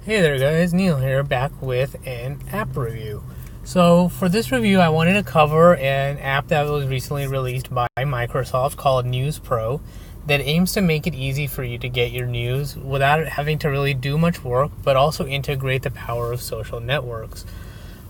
Hey there guys, Neil here, back with an app review. So for this review I wanted to cover an app that was recently released by Microsoft called News Pro that aims to make it easy for you to get your news without having to really do much work, but also integrate the power of social networks.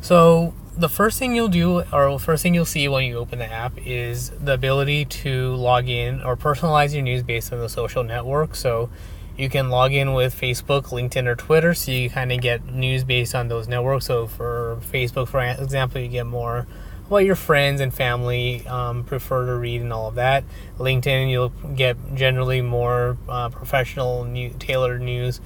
So the first thing you'll do, or first thing you'll see when you open the app, is the ability to log in or personalize your news based on the social network. So you can log in with Facebook, LinkedIn, or Twitter, so you kind of get news based on those networks. So for Facebook, for example, you get more what your friends and family prefer to read and all of that. LinkedIn, you'll get generally more professional, tailored news.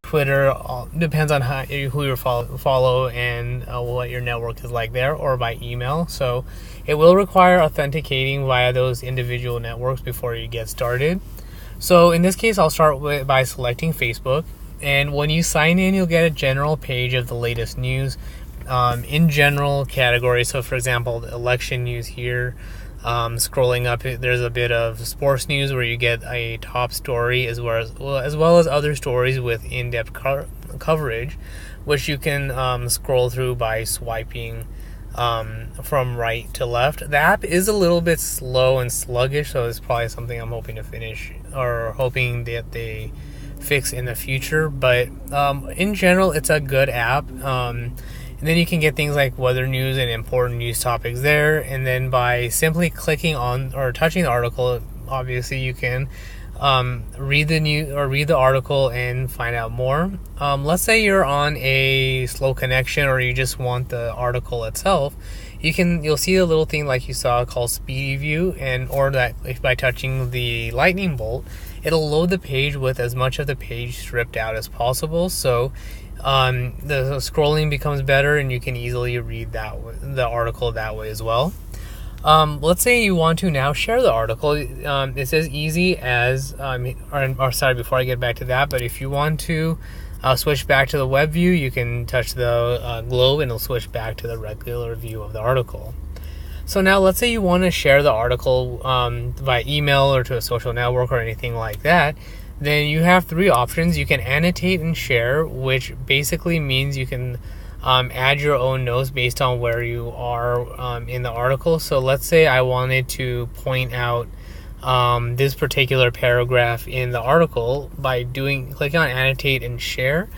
Twitter depends on who you follow and what your network is like there, or by email. So it will require authenticating via those individual networks before you get started. So in this case, I'll start by selecting Facebook. And when you sign in, you'll get a general page of the latest news in general categories. So for example, the election news here. Scrolling up, there's a bit of sports news where you get a top story as well as other stories with in-depth coverage, which you can scroll through by swiping from right to left. The app is a little bit slow and sluggish, so it's probably something I'm hoping to finish or hoping that they fix in the future. But in general, it's a good app. And then you can get things like weather news and important news topics there. And then by simply clicking on or touching the article, obviously you can read the article and find out more. Let's say you're on a slow connection or you just want the article itself. You'll see a little thing like you saw called Speed View, or that if by touching the lightning bolt, it'll load the page with as much of the page stripped out as possible. So the scrolling becomes better, and you can easily read the article that way as well. Let's say you want to now share the article. It's as easy as, before I get back to that, but if you want to switch back to the web view, you can touch the globe and it'll switch back to the regular view of the article. So now let's say you want to share the article via email or to a social network or anything like that. Then you have three options. You can annotate and share, which basically means you can add your own notes based on where you are in the article. So let's say I wanted to point out this particular paragraph in the article by clicking on annotate and share.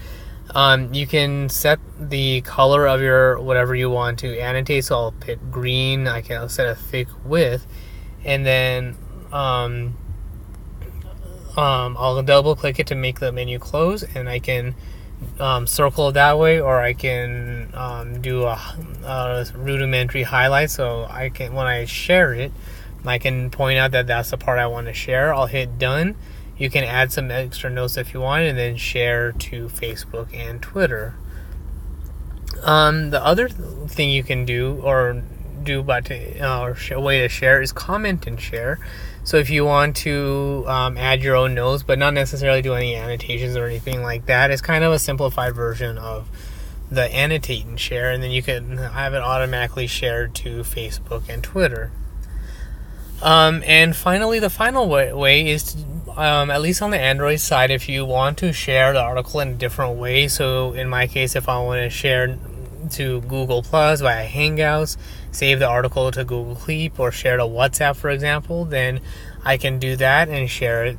You can set the color of your whatever you want to annotate. So I'll pick green. I'll set a thick width, and then I'll double click it to make the menu close, and I can circle it that way, or I can do a rudimentary highlight. So I can, when I share it, I can point out that that's the part I want to share. I'll hit done. You can add some extra notes if you want, and then share to Facebook and Twitter. The other thing you can do, or a way to share, is comment and share. So if you want to add your own notes, but not necessarily do any annotations or anything like that, it's kind of a simplified version of the annotate and share, and then you can have it automatically shared to Facebook and Twitter. And finally, the final way is to, at least on the Android side, if you want to share the article in a different way. So in my case, if I want to share to Google Plus via Hangouts, save the article to Google Keep, or share to WhatsApp, for example, then I can do that and share it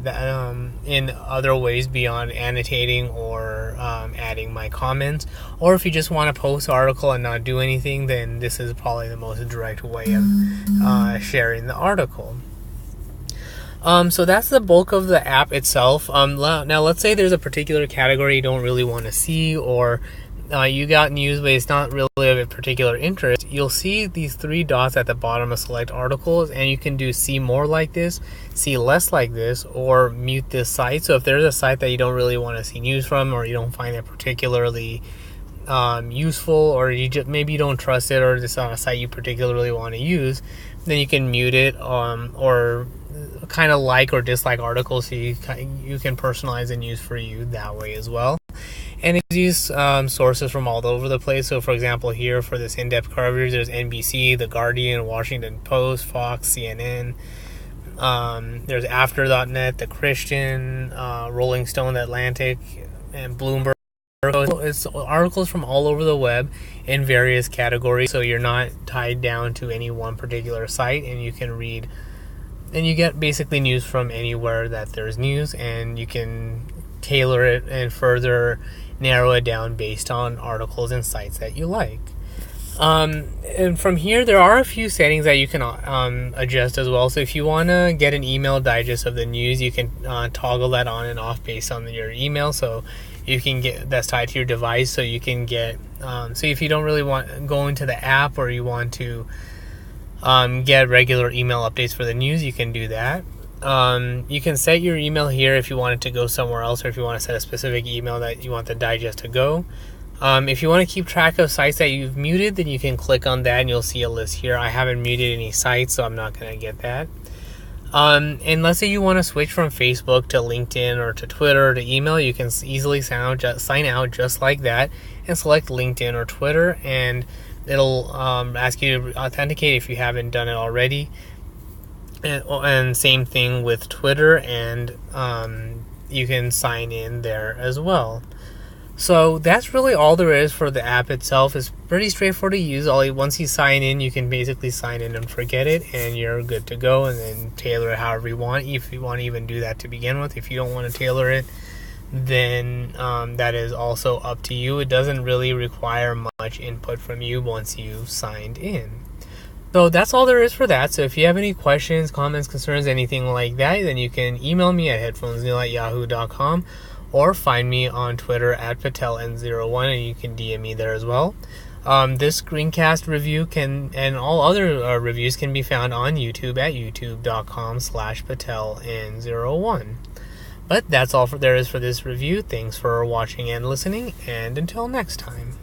in other ways beyond annotating or adding my comments. Or if you just want to post the article and not do anything, then this is probably the most direct way of sharing the article. So that's the bulk of the app itself. Now let's say there's a particular category you don't really want to see, or you got news but it's not really of a particular interest. You'll see these three dots at the bottom of select articles, and you can do see more like this, see less like this, or mute this site. So if there's a site that you don't really want to see news from, or you don't find it particularly useful, or maybe you don't trust it, or it's not a site you particularly want to use, then you can mute it, or kind of like or dislike articles, so you can personalize the news for you that way as well. And it's used sources from all over the place. So for example, here for this in-depth coverage, there's NBC, The Guardian, Washington Post, Fox, CNN, There's After.net, The Christian, Rolling Stone, The Atlantic, and Bloomberg. It's articles from all over the web in various categories, so you're not tied down to any one particular site, and you can read, and you get basically news from anywhere that there's news, and you can tailor it and further narrow it down based on articles and sites that you like. And from here, there are a few settings that you can adjust as well. So if you want to get an email digest of the news, you can toggle that on and off based on your email. So you can get that's tied to your device. So you can get so if you don't really want to go into the app, or you want to get regular email updates for the news, you can do that. You can set your email here if you want it to go somewhere else, or if you want to set a specific email that you want the digest to go. If you want to keep track of sites that you've muted, then you can click on that and you'll see a list here. I haven't muted any sites, so I'm not going to get that. And let's say you want to switch from Facebook to LinkedIn or to Twitter or to email, you can easily sign out just like that and select LinkedIn or Twitter, and it'll ask you to authenticate if you haven't done it already. And same thing with Twitter, and you can sign in there as well. So that's really all there is for the app itself. It's pretty straightforward to use. Once you sign in, you can basically sign in and forget it, and you're good to go, and then tailor it however you want. If you want to even do that to begin with. If you don't want to tailor it, then that is also up to you. It doesn't really require much input from you once you've signed in. So that's all there is for that. So if you have any questions, comments, concerns, anything like that, then you can email me at headphonesneil@yahoo.com, or find me on Twitter at PatelN01, and you can DM me there as well. This screencast review and all other reviews can be found on YouTube at youtube.com/PatelN01. But that's all there is for this review. Thanks for watching and listening, and until next time.